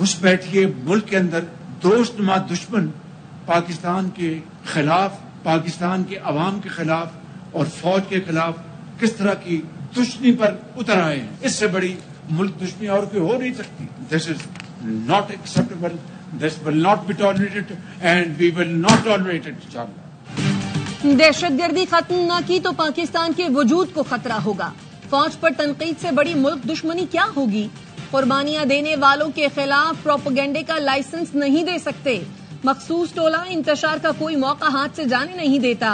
घुसपैठिए मुल्क के अंदर दोस्तनुमा दुश्मन पाकिस्तान के खिलाफ, पाकिस्तान के अवाम के खिलाफ और फौज के खिलाफ किस तरह की दुश्मनी पर उतर आए हैं। इससे बड़ी मुल्क दुश्मनी और कोई हो नहीं सकती। This is not acceptable, this will not be tolerated and we will not tolerate it इंशाअल्लाह। दहशतगर्दी खत्म न की तो पाकिस्तान के वजूद को खतरा होगा। फौज पर तनकीद से बड़ी मुल्क दुश्मनी क्या होगी। कुर्बानियां देने वालों के खिलाफ प्रोपेगेंडे का लाइसेंस नहीं दे सकते। मखसूस टोला इंतशार का कोई मौका हाथ से जाने नहीं देता।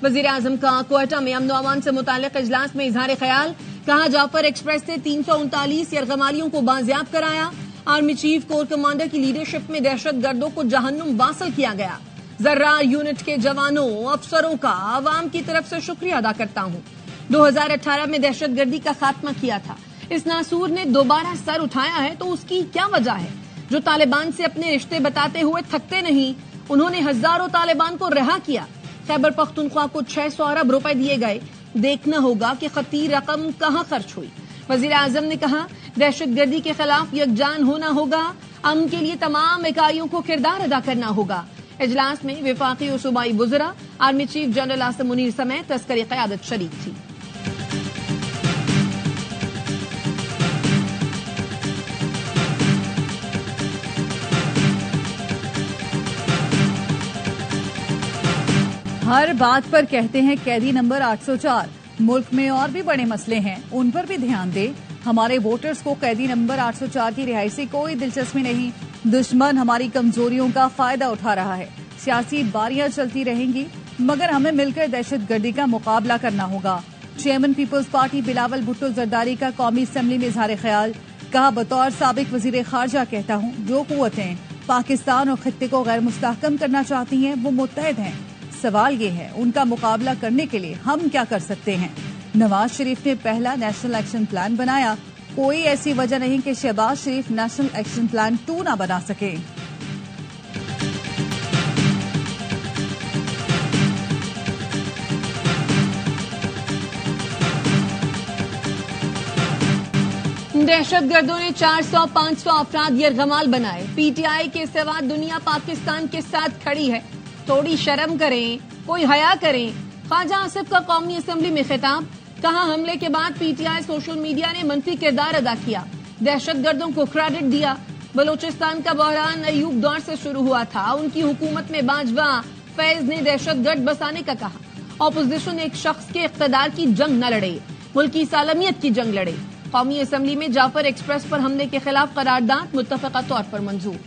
वजीर आजम का क्वेटा में अमन अमान से मुतालिक इजलास में इजहार ख्याल। कहा जाफर एक्सप्रेस से 339 यरगमालियों को बाजियाब कराया। आर्मी चीफ कोर कमांडर की लीडरशिप में दहशतगर्दों को जहन्नुम वासल किया गया। जर्रार यूनिट के जवानों अफसरों का आवाम की तरफ से शुक्रिया अदा करता हूं। 2018 में दहशतगर्दी का खात्मा किया था। इस नासूर ने दोबारा सर उठाया है तो उसकी क्या वजह है। जो तालिबान से अपने रिश्ते बताते हुए थकते नहीं, उन्होंने हजारों तालिबान को रिहा किया। खैबर पख्तूनख्वा को 600 अरब रुपए दिए गए। देखना होगा कि खतीर रकम कहां खर्च हुई। वजीर आजम ने कहा दहशतगर्दी के खिलाफ यकजान होना होगा। अमन के लिए तमाम इकाइयों को किरदार अदा करना होगा। इजलास में विफाकी और सूबाई वुज़रा, army chief general Asim Munir समेत तस्करी क़यादत शरीक थी। हर बात पर कहते हैं कैदी नंबर 804। मुल्क में और भी बड़े मसले हैं, उन पर भी ध्यान दे। हमारे वोटर्स को कैदी नंबर 804 की रिहाई से कोई दिलचस्पी नहीं। दुश्मन हमारी कमजोरियों का फायदा उठा रहा है। सियासी बारियां चलती रहेंगी, मगर हमें मिलकर दहशतगर्दी का मुकाबला करना होगा। चेयरमैन पीपल्स पार्टी बिलावल भुट्टो जरदारी का कौमी असेंबली में इजहार ख्याल। कहा बतौर साबिक वजीर खारजा कहता हूँ, जो कुव्वतें पाकिस्तान और खित्ते को गैर मुस्तहकम करना चाहती हैं वो मुत्तहद हैं। सवाल ये है उनका मुकाबला करने के लिए हम क्या कर सकते हैं। नवाज शरीफ ने पहला नेशनल एक्शन प्लान बनाया। कोई ऐसी वजह नहीं कि शहबाज शरीफ नेशनल एक्शन प्लान 2 ना बना सके। दहशतगर्दों ने 400-500 अफराद यरगमाल बनाए। पीटीआई के सिवा दुनिया पाकिस्तान के साथ खड़ी है। थोड़ी शर्म करें, कोई हया करें। ख्वाजा आसिफ का कौमी असेंबली में खिताब। कहा हमले के बाद पीटीआई सोशल मीडिया ने मनफी किरदार अदा किया, दहशतगर्दों को क्रेडिट दिया। बलोचिस्तान का बहरान अयूब दौर से शुरू हुआ था। उनकी हुकूमत में बाजवा फैज ने दहशतगर्द बसाने का कहा। ऑपोजिशन एक शख्स के इख्तदार की जंग न लड़े, मुल्की सालमियत की जंग लड़े। कौमी असेंबली में जाफर एक्सप्रेस पर हमले के खिलाफ करारदाद मुत्तफका तौर पर मंजूर।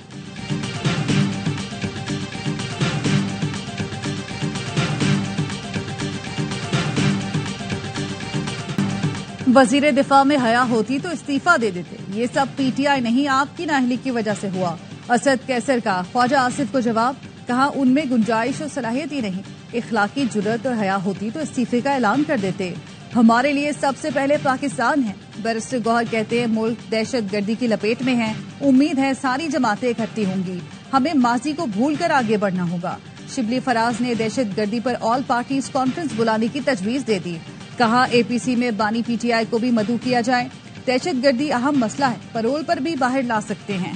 वजीर दिफा में हया होती तो इस्तीफा दे देते। ये सब पीटीआई नहीं, आपकी नाअहली की वजह से हुआ। असद कैसर का ख्वाजा आसिफ को जवाब। कहा उनमें गुंजाइश और सलाहियत ही नहीं, इखलाकी जुर्रत और हया होती तो इस्तीफे का ऐलान कर देते। हमारे लिए सबसे पहले पाकिस्तान है। बैरिस्टर गौहर कहते हैं मुल्क दहशतगर्दी की लपेट में है। उम्मीद है सारी जमातें इकट्ठी होंगी। हमें माजी को भूलकर आगे बढ़ना होगा। शिबली फराज ने दहशतगर्दी पर ऑल पार्टीज कॉन्फ्रेंस बुलाने की तजवीज दे दी। कहा एपीसी में बानी पीटीआई को भी मदऊ किया जाए। दहशतगर्दी अहम मसला है, परोल पर भी बाहर ला सकते हैं।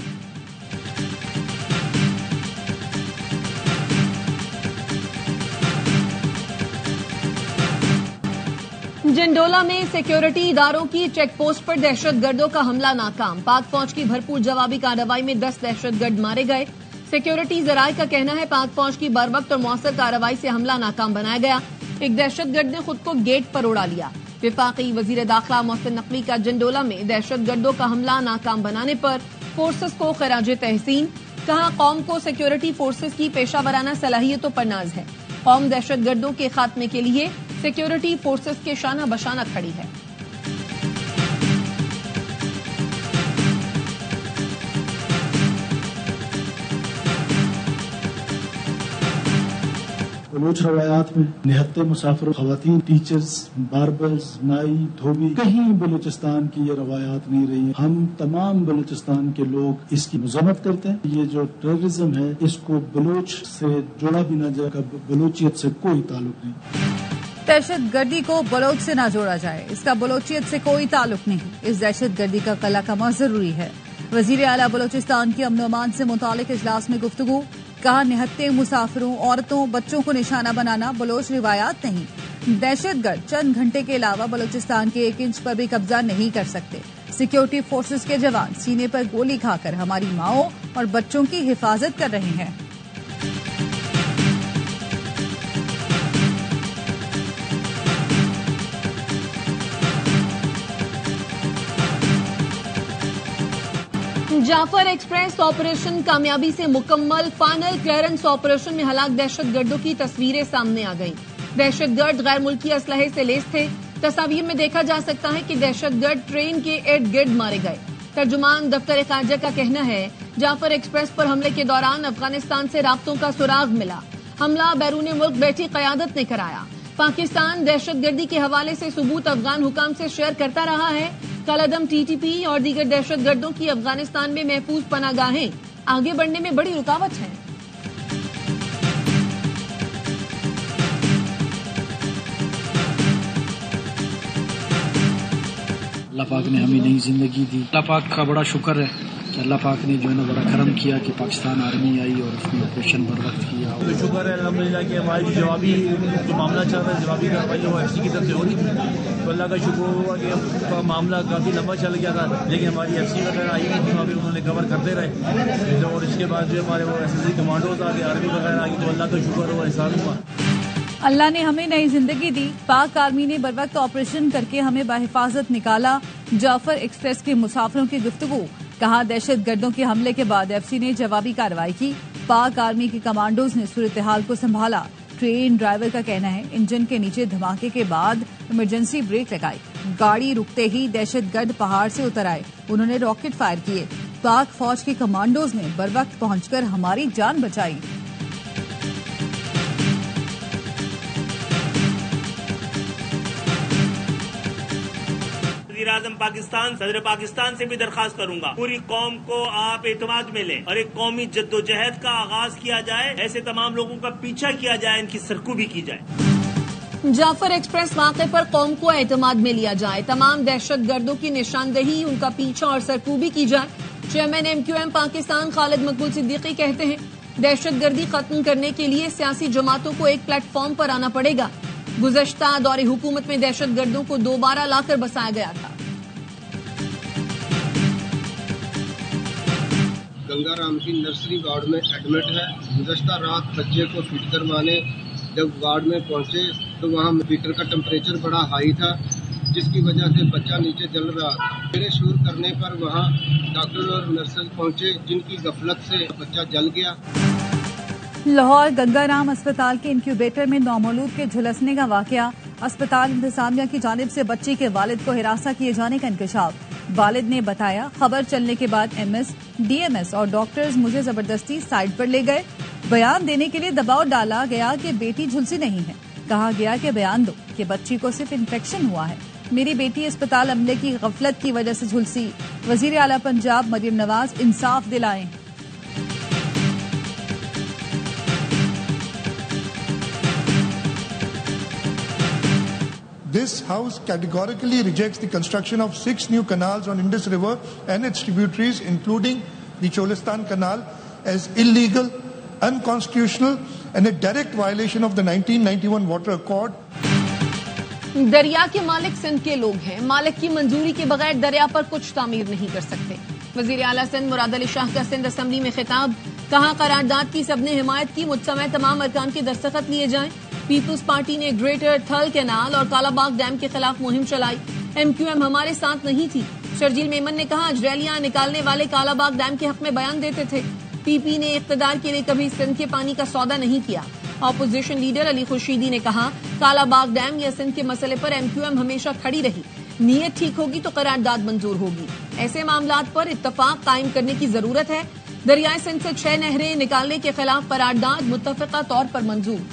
जंडोला में सिक्योरिटी इदारों की चेक पोस्ट पर दहशतगर्दों का हमला नाकाम। पाक फौज की भरपूर जवाबी कार्रवाई में 10 दहशतगर्द मारे गए। सिक्योरिटी जराये का कहना है पाक फौज की बरवक्त और मौसर कार्रवाई से हमला नाकाम बनाया गया। एक दहशतगर्द ने खुद को गेट पर उड़ा लिया। विफाकी वजीर दाखिला मोहसिन नकवी का जंडोला में दहशतगर्दों का हमला नाकाम बनाने पर फोर्सेस को खराज तहसीन। कहा कौम को सिक्योरिटी फोर्सेस की पेशावराना सलाहियतों पर नाज है। कौम दहशतगर्दों के खात्मे के लिए सिक्योरिटी फोर्सेस के शाना बशाना खड़ी है। बलोच रवायात में निहत्ते मुसाफिर खवातीन, टीचर्स, बार्बर्स, नाई, धोबी, कहीं बलूचिस्तान की ये रवायात नहीं रही। हम तमाम बलूचिस्तान के लोग इसकी मजम्मत करते हैं। ये जो टेररिज्म है इसको बलोच से जोड़ा भी ना जाएगा, बलोचियत से कोई ताल्लुक नहीं। दहशतगर्दी को बलोच से ना जोड़ा जाए, इसका बलोचियत से कोई ताल्लुक नहीं। इस दहशतगर्दी का कला कमा जरूरी है। वजीर आला बलोचिस्तान की अमन अमान से मुतालिक इजलास में गुफ्तगू, कहा निहत्ते मुसाफिरों, औरतों, बच्चों को निशाना बनाना बलोच रिवायात नहीं। दहशतगर्द चंद घंटे के अलावा बलोचिस्तान के 1 इंच पर भी कब्जा नहीं कर सकते। सिक्योरिटी फोर्सेस के जवान सीने पर गोली खाकर हमारी माओं और बच्चों की हिफाजत कर रहे हैं। जाफर एक्सप्रेस ऑपरेशन कामयाबी से मुकम्मल, फाइनल क्लियरेंस ऑपरेशन में हलाक दहशतगर्दों की तस्वीरें सामने आ गईं। दहशतगर्द गैर मुल्की असलहे से लैस थे। तस्वीर में देखा जा सकता है कि दहशतगर्द ट्रेन के इर्द गिर्द मारे गए। तर्जुमान दफ्तर खारजा का कहना है जाफर एक्सप्रेस पर हमले के दौरान अफगानिस्तान से राब्तों का सुराग मिला। हमला बैरून मुल्क बैठी कयादत ने कराया। पाकिस्तान दहशतगर्दी के हवाले से सबूत अफगान हुकाम से शेयर करता रहा है। कलअदम टीटीपी और दीगर दहशतगर्दों की अफगानिस्तान में महफूज पनागाहें आगे बढ़ने में बड़ी रुकावट है। अल्लाह पाक ने हमें नई जिंदगी दी। अल्लाह पाक का बड़ा शुक्र है कि अल्लाह पाक ने जो है ना बड़ा करम किया कि पाकिस्तान आर्मी आई और उसने ऑपरेशन बर वक्त किया। तो शुक्र है अल्हम्दुलिल्लाह कि हमारी जवाबी जो मामला चल रहा है, जवाबी कार्रवाई वो एफसी की तरफ से हो रही थी, तो अल्लाह का शुक्र हुआ कि मामला काफ़ी लंबा चल गया था, लेकिन हमारी एफसी वगैरह आई थी तो अभी उन्होंने कवर करते रहे। और इसके बाद जो हमारे वो एसएसजी कमांडोज आ गए, आर्मी वगैरह आ गई, तो अल्लाह का शुक्र हुआ, एहसान हुआ। अल्लाह ने हमें नई जिंदगी दी। पाक आर्मी ने बर वक्त ऑपरेशन करके हमें बाहिफाजत निकाला। जाफर एक्सप्रेस के मुसाफिरों की गुफ्तगू, कहा दहशतगर्दों के हमले के बाद एफसी ने जवाबी कार्रवाई की। पाक आर्मी के कमांडोज ने सूरत हाल को संभाला। ट्रेन ड्राइवर का कहना है इंजन के नीचे धमाके के बाद इमरजेंसी ब्रेक लगाई। गाड़ी रुकते ही दहशतगर्द पहाड़ से उतर आए। उन्होंने रॉकेट फायर किए। पाक फौज के कमांडोज ने बर वक्त पहुंचकर हमारी जान बचाई। वज़ीर-ए-आज़म पाकिस्तान, सदर पाकिस्तान से भी दरखास्त करूंगा पूरी कौम को आप एतमाद में लें और एक कौमी जद्दोजहद का आगाज किया जाए। ऐसे तमाम लोगों का पीछा किया जाए, इनकी सरकूबी की जाए। जाफर एक्सप्रेस वाक़े पर कौम को एतमाद में लिया जाए। तमाम दहशतगर्दों की निशानदेही, उनका पीछा और सरकूबी की जाए। चेयरमैन MQM पाकिस्तान खालिद मकबूल सिद्दीकी कहते हैं दहशतगर्दी खत्म करने के लिए सियासी जमातों को एक प्लेटफॉर्म पर आना पड़ेगा। गुज़श्ता दौरे हुकूमत में दहशतगर्दों को दोबारा लाकर बसाया गया था। गंगाराम की नर्सरी वार्ड में एडमिट है। गुज़श्ता रात बच्चे को फिट करवाने जब वार्ड में पहुंचे तो वहां मीटर का टेम्परेचर बड़ा हाई था, जिसकी वजह से बच्चा नीचे जल रहा था। मेरे शूर करने पर वहां डॉक्टर और नर्सेज पहुंचे, जिनकी गफलत से बच्चा जल गया। लाहौर गंगाराम अस्पताल के इंक्यूबेटर में नौमौलूद के झुलसने का वाकया। अस्पताल इंतजामिया की जानिब से बच्ची के वालिद को हिरासत किए जाने का इंकशाफ। वालिद ने बताया खबर चलने के बाद MS, DMS और डॉक्टर्स मुझे जबरदस्ती साइड पर ले गए। बयान देने के लिए दबाव डाला गया कि बेटी झुलसी नहीं है। कहा गया कि बयान दो कि बच्ची को सिर्फ इन्फेक्शन हुआ है। मेरी बेटी अस्पताल अमले की गफलत की वजह से झुलसी। वजीर आला पंजाब मरियम नवाज इंसाफ दिलाएं। This House categorically rejects the construction of 6 new canals on Indus River and its tributaries, including the Cholistan Canal, as illegal, unconstitutional, and a direct violation of the 1991 Water Accord. दरिया के मालिक सिंध के लोग हैं। मालिक की मंजूरी के बगैर दरिया पर कुछ तामीर नहीं कर सकते। वजीर आला सिंध मुराद अली शाह का सिंध असेंबली में खिताब, कहा करारदाद की सबने हिमायत की, मुतसमें तमाम अरकान के दस्तखत लिए जाएं। पीपुल्स पार्टी ने ग्रेटर थल कैनाल और कालाबाग डैम के खिलाफ मुहिम चलाई। MQM हमारे साथ नहीं थी। शर्जील मेमन ने कहा अजरैलियां निकालने वाले कालाबाग डैम के हक में बयान देते थे। PP ने इख्तिदार के लिए कभी सिंध के पानी का सौदा नहीं किया। ऑपोजिशन लीडर अली खुर्शीदी ने कहा कालाबाग डैम या सिंध के मसले पर MQM हमेशा खड़ी रही। नीयत ठीक होगी तो करारदाद मंजूर होगी। ऐसे मामलात पर इत्तफाक कायम करने की जरूरत है। दरियाए सिंध से 6 नहरें निकालने के खिलाफ करारदाद मुत्तफिका तौर पर मंजूर।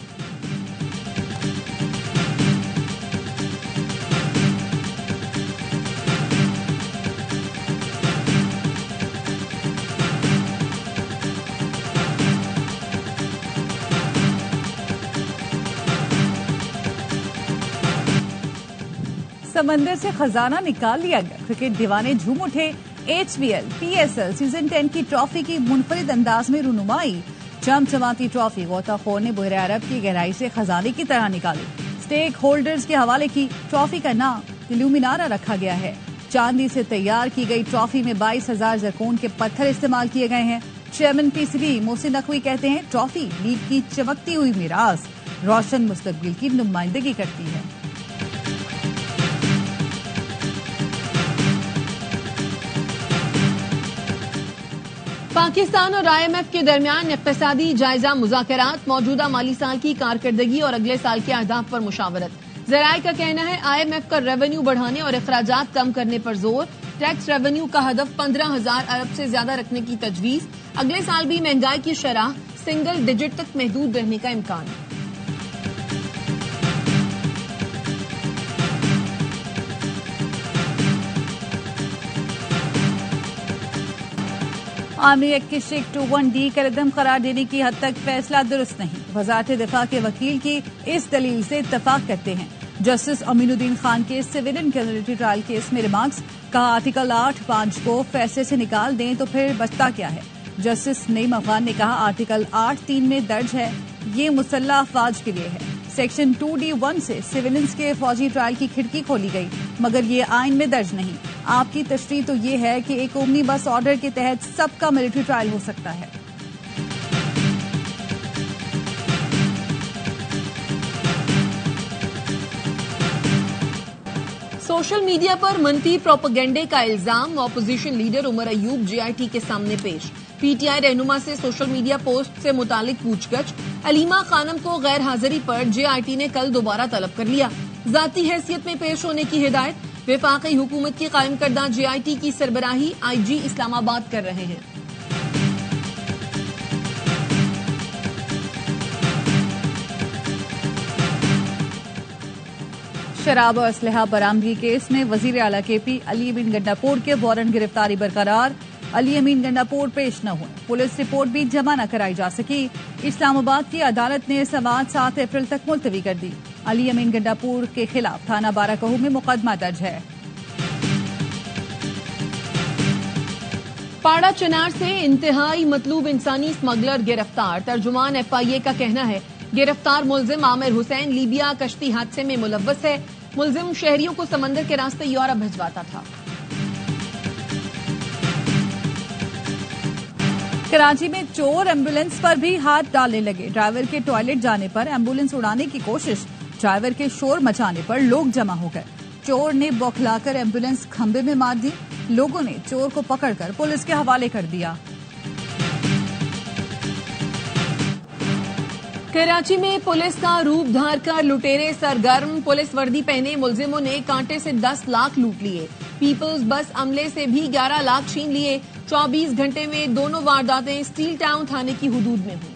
समंदर से खजाना निकाल लिया गया। क्रिकेट दीवाने झूम उठे। HBL, PSL सीजन 10 की ट्रॉफी की मुनफरिद अंदाज में रुनुमाई। चमचमाती ट्रॉफी गौताखोर ने बहरे अरब की गहराई से खजाने की तरह निकाली। स्टेक होल्डर्स के हवाले की ट्रॉफी का नाम इल्यूमिनारा रखा गया है। चांदी से तैयार की गई ट्रॉफी में 22,000 जरकोन के पत्थर इस्तेमाल किए गए हैं। चेयरमैन PCB मोहसिन नकवी कहते हैं ट्रॉफी लीग की चमकती हुई मीरास रोशन मुस्तकबिल की नुमाइंदगी करती है। पाकिस्तान और IMF के दरमियान इक्तिसादी जायजा मुज़ाकरात, मौजूदा माली साल की कारकर्दगी और अगले साल के अहदाफ पर मुशावरत। ज़राए का कहना है IMF का रेवेन्यू बढ़ाने और अखराजात कम करने पर जोर। टैक्स रेवेन्यू का हदफ 15,000 अरब से ज्यादा रखने की तजवीज। अगले साल भी महंगाई की शरह सिंगल डिजिट तक महदूद रहने का इम्कान। आर्मी एक्ट की शिक 21D का रद्दम करार देने की हद तक फैसला दुरुस्त नहीं। वजारत दिफा के वकील की इस दलील से इत्तफाक करते हैं। जस्टिस अमीनुद्दीन खान के सिविलियन मिलिट्री ट्रायल केस में रिमार्क्स, कहा आर्टिकल 8(5) को फैसले से निकाल दें तो फिर बचता क्या है। जस्टिस नईम अफगान ने कहा आर्टिकल 8(3) में दर्ज है, ये मुसल्लह अफवाज के लिए है। सेक्शन 2D(1) से सिविलियंस के फौजी ट्रायल की खिड़की खोली गई, मगर ये आइन में दर्ज नहीं। आपकी तशरीह तो ये है कि एक ओमनी बस ऑर्डर के तहत सबका मिलिट्री ट्रायल हो सकता है। सोशल मीडिया पर मनफी प्रोपेगेंडे का इल्जाम, opposition leader Umar Ayub JIT के सामने पेश। PTI रहनुमा से सोशल मीडिया पोस्ट से मुतालिक पूछगछ। अलीमा खानम को गैर हाजिरी पर JIT ने कल दोबारा तलब कर लिया। जाती हैसियत में पेश होने की हिदायत। वफाकी हुकूमत की कायम करदा JIT की सरबराही IG इस्लामाबाद कर रहे हैं। शराब और असलहा बरामदगी केस में वजीर आला KP अली अमीन गंडापुर के वारंट गिरफ्तारी बरकरार। अली अमीन गंडापुर पेश न हुए, पुलिस रिपोर्ट भी जमा न कराई जा सकी। इस्लामाबाद की अदालत ने समाअत 7 अप्रैल तक मुलतवी कर दी। अली अमीन गंडापुर के खिलाफ थाना बाराकहू में मुकदमा दर्ज है। पाड़ा चनार से इंतहाई मतलूब इंसानी स्मगलर गिरफ्तार। तर्जुमान FIA का कहना है गिरफ्तार मुलजिम आमिर हुसैन लीबिया कश्ती हादसे में मुलव्वस है। मुलजिम शहरियों को समंदर के रास्ते यूरोप भिजवाता था। कराची में चोर एम्बुलेंस पर भी हाथ डालने लगे। ड्राइवर के टॉयलेट जाने पर एम्बुलेंस उड़ाने की कोशिश, ड्राइवर के शोर मचाने पर लोग जमा हो गए। चोर ने बौखलाकर एम्बुलेंस खंबे में मार दी। लोगों ने चोर को पकड़कर पुलिस के हवाले कर दिया। कराची में पुलिस का रूप धारकर लुटेरे सरगर्म। पुलिस वर्दी पहने मुलजिमों ने कांटे से 10 लाख लूट लिए। पीपल्स बस अमले से भी 11 लाख छीन लिए। 24 घंटे में दोनों वारदातें स्टील टाउन थाने की हुदूद में हुई।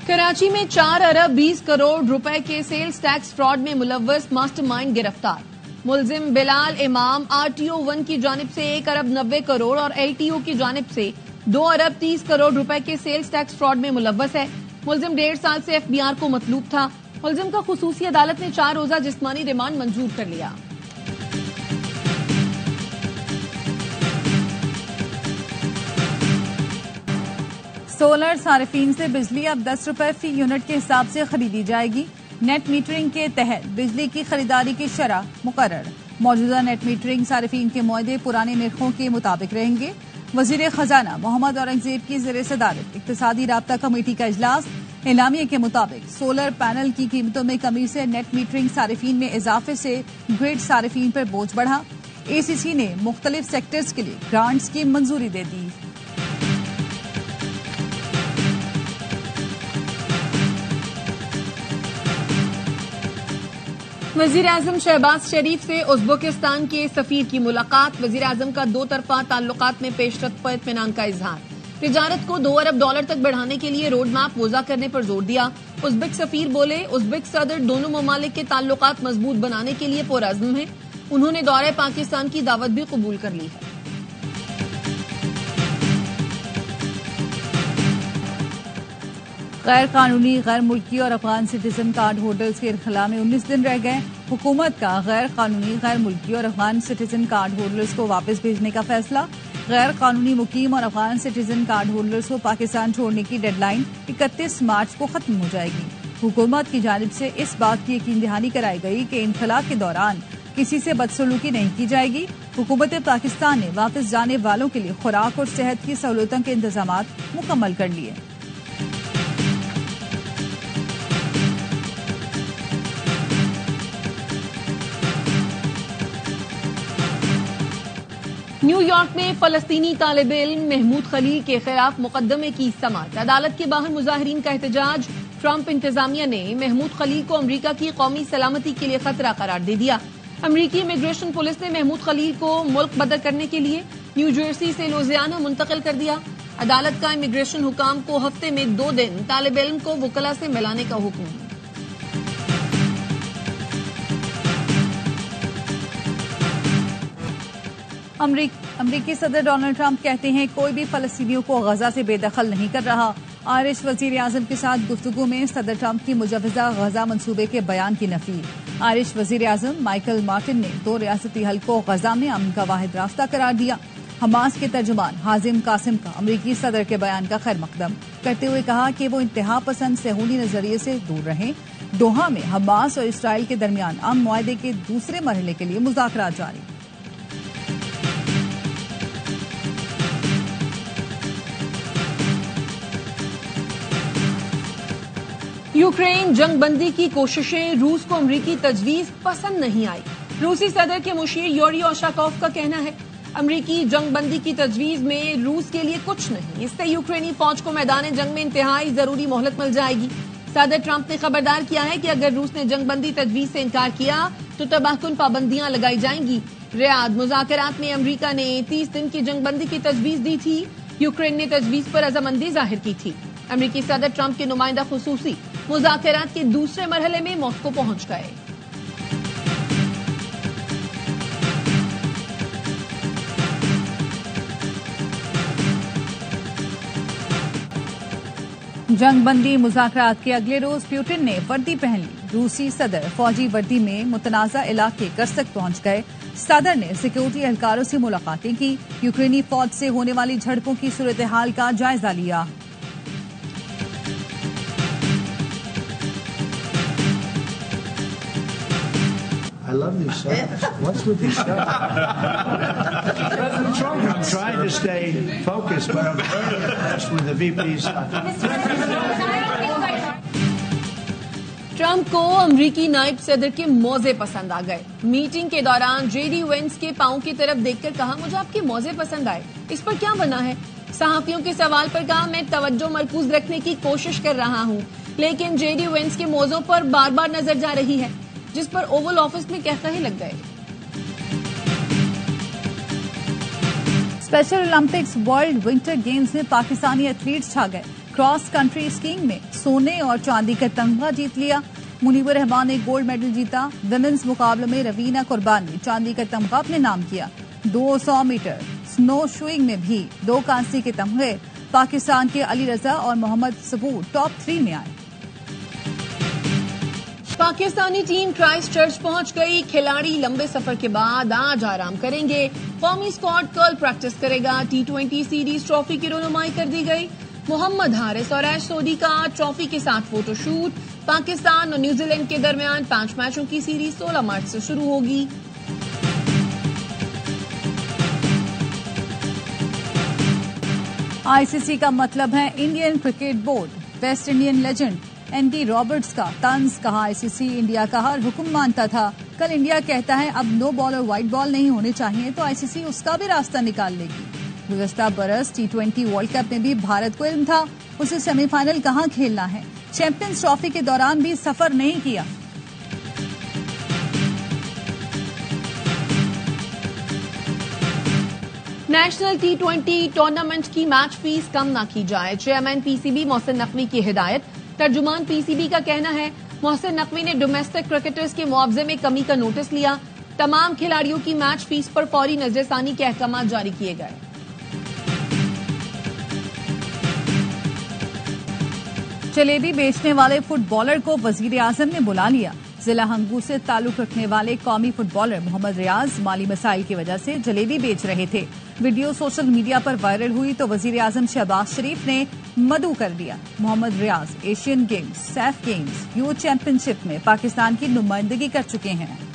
कराची में 4 अरब 20 करोड़ रुपए के सेल्स टैक्स फ्रॉड में मुलव्वस मास्टरमाइंड गिरफ्तार। मुलजिम बिलाल इमाम RTO 1 की जानिब से 1 अरब 90 करोड़ और LTO की जानिब से 2 अरब 30 करोड़ रुपए के सेल्स टैक्स फ्रॉड में मुलव्वस है। मुलजिम 1.5 साल से FBR को मतलूब था। मुलजिम का खुसूसी अदालत ने 4 रोजा जिस्मानी रिमांड मंजूर कर लिया। सोलर सार्फिन से बिजली अब 10 रुपए फी यूनिट के हिसाब से खरीदी जाएगी। नेट मीटरिंग के तहत बिजली की खरीदारी की शरह मुकर्रर। मौजूदा नेट मीटरिंग सार्फिन के मुआहदे पुराने निर्खों के मुताबिक रहेंगे। वजीर खजाना मोहम्मद औरंगजेब की ज़ेर सदारत इक्तिसादी राब्ता कमेटी का इजलास। एलामिया के मुताबिक सोलर पैनल की कीमतों में कमी से नेट मीटरिंग सार्फिन में इजाफे से ग्रिड सार्फिन पर बोझ बढ़ा। ACC ने मुख्तलिफ सेक्टर्स के लिए ग्रांट्स की मंजूरी दे दी। वजीर आजम शहबाज शरीफ से उज़्बेकिस्तान के सफीर की मुलाकात। वजीर आजम का 2 तरफा ताल्लुकात में पेशरफ्त पर इत्मीनान का इजहार। तिजारत को 2 अरब डॉलर तक बढ़ाने के लिए रोड मैप वज़ा करने पर जोर दिया। उज़्बेक सफीर बोले उज़्बेक सदर दोनों ममालिक के ताल्लुकात मजबूत बनाने के लिए पुरअज़्म हैं। उन्होंने दौरे पाकिस्तान की दावत भी कबूल कर ली है। गैर कानूनी, गैर मुल्की और अफगान सिटीजन कार्ड होल्डर्स के इनखला में 19 दिन रह गए। हुकूमत का गैर कानूनी, गैर मुल्की और अफगान सिटीजन कार्ड होल्डर्स को वापस भेजने का फैसला। गैर कानूनी मुकीम और अफगान सिटीजन कार्ड होल्डर्स को पाकिस्तान छोड़ने की डेडलाइन 31 मार्च को खत्म हो जाएगी। हुकूमत की जानिब से इस बात की यकीन दहानी कराई गई कि इनखला के दौरान किसी से बदसलूकी नहीं की जाएगी। हुकूमत पाकिस्तान ने वापस जाने वालों के लिए खुराक और सेहत की सहूलतों के इंतजाम मुकम्मल कर लिए। न्यूयॉर्क में फलस्तीनी तालिब इल्म महमूद खलील के खिलाफ मुकदमे की समाअत। अदालत के बाहर मुजाहिरीन का एहतजाज। ट्रंप इंतजामिया ने महमूद खलील को अमरीका की कौमी सलामती के लिए खतरा करार दे दिया। अमरीकी इमिग्रेशन पुलिस ने महमूद खलील को मुल्क बदर करने के लिए न्यू जर्सी से लुजियाना मुंतकिल कर दिया। अदालत का इमिग्रेशन हुकाम को हफ्ते में 2 दिन तालिब इल्म को वकला से मिलाने का हुक्म। अमरीकी सदर डोनाल्ड ट्रंप कहते हैं कोई भी फलस्तीनियों को गजा से बेदखल नहीं कर रहा। आयरिश वजीर आजम के साथ गुफ्तगू में सदर ट्रंप की मुजव्वजा गजा मंसूबे के बयान की नफी। आयरिश वजीर आजम माइकल मार्टिन ने 2 रियासती हल को गजा में अमन का वाहिद रास्ता करार दिया। हमास के तर्जुमान हाजिम कासिम का अमरीकी सदर के बयान का खैर मकदम करते हुए कहा कि वो इंतहा पसंद सहूली नजरिए से दूर रहें। दोहा में हमास और इसराइल के दरमियान अमन मुआहदे के दूसरे मरहले के लिए मुज़ाकरात जारी। यूक्रेन जंगबंदी की कोशिशें, रूस को अमरीकी तजवीज पसंद नहीं आई। रूसी सदर के मुशीर यूरी ओशाकोव का कहना है अमरीकी जंगबंदी की तजवीज में रूस के लिए कुछ नहीं, इससे यूक्रेनी फौज को मैदान जंग में इंतहाई जरूरी मोहलत मिल जाएगी। सदर ट्रंप ने खबरदार किया है कि अगर रूस ने जंगबंदी तजवीज से इनकार किया तो तबाहकुन पाबंदियां लगाई जाएंगी। रियाद मुज़ाकरात में अमरीका ने 30 दिन की जंगबंदी की तजवीज दी थी। यूक्रेन ने तजवीज पर रजामंदी जाहिर की थी। अमरीकी सदर ट्रंप के नुमाइंदा खुसूसी मुज़ाकरात के दूसरे मरहले में मॉस्को पहुंच गए। जंगबंदी मुज़ाकरात के अगले रोज पुतिन ने वर्दी पहन ली। रूसी सदर फौजी वर्दी में मुतनाज़ा इलाके कर्सक पहुंच गए। सदर ने सिक्योरिटी एहलकारों से मुलाकातें की। यूक्रेनी फौज से होने वाली झड़पों की सूरत हाल का जायजा लिया। I love these shots. What's with these shots? President Trump. I'm trying to stay focused, but I'm very impressed with the VP's. Trump को अमरीकी नायब सदर के मौजे पसंद आ गए। मीटिंग के दौरान जेडी वेंस के पांव की तरफ देखकर कहा मुझे आपके मौजे पसंद आए, इस पर क्या बना है। सहाफियों के सवाल पर कहा मैं तवज्जो मरकूज रखने की कोशिश कर रहा हूं, लेकिन जेडी वेंस के मौजों पर बार बार नजर जा रही है, जिस पर ओवल ऑफिस में कहता ही लग गए। Special Olympics world winter games में पाकिस्तानी एथलीट्स छा गए। क्रॉस कंट्री स्कीइंग में सोने और चांदी का तमगा जीत लिया। मुनीबुर रहमान ने गोल्ड मेडल जीता। विमेंस मुकाबले में रवीना कुर्बान ने चांदी का तमगा अपने नाम किया। 200 मीटर स्नो शूइंग में भी 2 कांसे के तमगे। पाकिस्तान के अली रजा और मोहम्मद सबूर टॉप 3 में आए। पाकिस्तानी टीम क्राइस्ट चर्च पहुंच गई। खिलाड़ी लंबे सफर के बाद आज आराम करेंगे। कौमी स्क्वाड कल प्रैक्टिस करेगा। T20 सीरीज ट्रॉफी की रौनुमाई कर दी गई। मोहम्मद हारिस और ऐश सोडी का ट्रॉफी के साथ फोटोशूट। पाकिस्तान और न्यूजीलैंड के दरमियान 5 मैचों की सीरीज 16 मार्च से शुरू होगी। आईसीसी का मतलब है Indian cricket board. West Indian legend Andy Roberts का तंज, कहा आईसीसी इंडिया का हर हुक्म मानता था। कल इंडिया कहता है अब नो बॉल और व्हाइट बॉल नहीं होने चाहिए, तो आईसीसी उसका भी रास्ता निकाल लेगी। गुज़श्ता बरस T20 वर्ल्ड कप में भी भारत को इल्म था उसे सेमीफाइनल कहां खेलना है। चैंपियंस ट्रॉफी के दौरान भी सफर नहीं किया। नेशनल T20 टूर्नामेंट की मैच फीस कम न की जाए। चेयरमैन पीसीबी मोहसिन नकवी की हिदायत। तर्जुमान पीसीबी का कहना है मोहसिन नकवी ने डोमेस्टिक क्रिकेटर्स के मुआवजे में कमी का नोटिस लिया। तमाम खिलाड़ियों की मैच फीस पर फौरी नजरसानी के अहकाम जारी किए गए। जलेबी बेचने वाले फुटबॉलर को वजीर आजम ने बुला लिया। जिला हंगू से ताल्लुक रखने वाले कौमी फुटबॉलर मोहम्मद रियाज माली मसाइल की वजह से जलेबी बेच रहे थे। वीडियो सोशल मीडिया पर वायरल हुई तो वजीर आजम शहबाज शरीफ ने मदऊ कर दिया। Mohammad Riyaz Asian Games, SAF games, youth championship में पाकिस्तान की नुमाइंदगी कर चुके हैं।